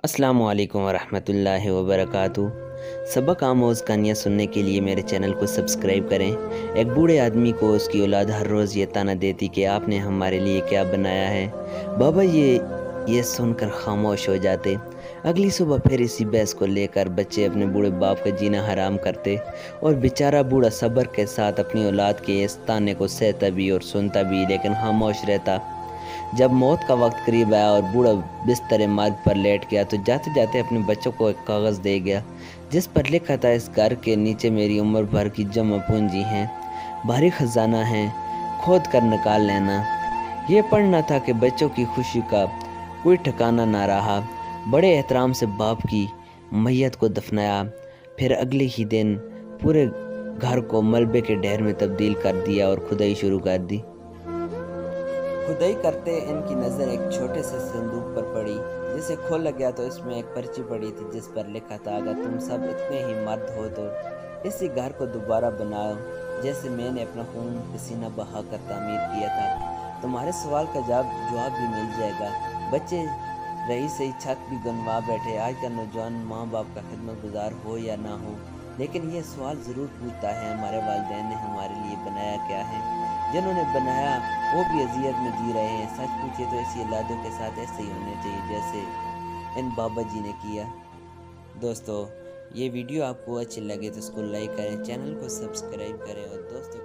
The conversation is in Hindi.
अस्सलामु अलैकुम वरहमतुल्लाहि वबरकातुहू। सबक आमोज़ कहानियाँ सुनने के लिए मेरे चैनल को सब्सक्राइब करें। एक बूढ़े आदमी को उसकी औलाद हर रोज़ ये ताना देती कि आपने हमारे लिए क्या बनाया है। बाबा ये सुनकर खामोश हो जाते। अगली सुबह फिर इसी बहस को लेकर बच्चे अपने बूढ़े बाप का जीना हराम करते और बेचारा बूढ़ा सब्र के साथ अपनी औलाद के इस ताने को सहता भी और सुनता भी, लेकिन खामोश रहता। जब मौत का वक्त करीब आया और बूढ़ा बिस्तर मार्ग पर लेट गया तो जाते जाते अपने बच्चों को एक कागज़ दे गया जिस पर लिखा था, इस घर के नीचे मेरी उम्र भर की जमा पूंजी है, भारी खजाना है, खोद कर निकाल लेना। ये पढ़ना था कि बच्चों की खुशी का कोई ठिकाना ना रहा। बड़े एहतराम से बाप की मैयत को दफनाया, फिर अगले ही दिन पूरे घर को मलबे के ढेर में तब्दील कर दिया और खुदाई शुरू कर दी। खुदाई करते इनकी नज़र एक छोटे से संदूक पर पड़ी, जिसे खोला गया तो इसमें एक पर्ची पड़ी थी जिस पर लिखा था, अगर तुम सब इतने ही मर्द हो तो इसी घर को दोबारा बनाओ जैसे मैंने अपना खून पसीना बहाकर तामीर किया था। तुम्हारे सवाल का जवाब भी मिल जाएगा। बच्चे रही सही छत भी गनवा बैठे। आज का नौजवान माँ बाप का खिदमत गुजार हो या ना हो, लेकिन यह सवाल ज़रूर पूछता है, हमारे वालिदैन ने हमारे लिए बनाया क्या है। जिन्होंने बनाया वो भी अजियत में जी रहे हैं। सच पूछे तो ऐसी औलादों के साथ ऐसे ही होने चाहिए जैसे इन बाबा जी ने किया। दोस्तों, ये वीडियो आपको अच्छी लगे तो इसको लाइक करें, चैनल को सब्सक्राइब करें और दोस्तों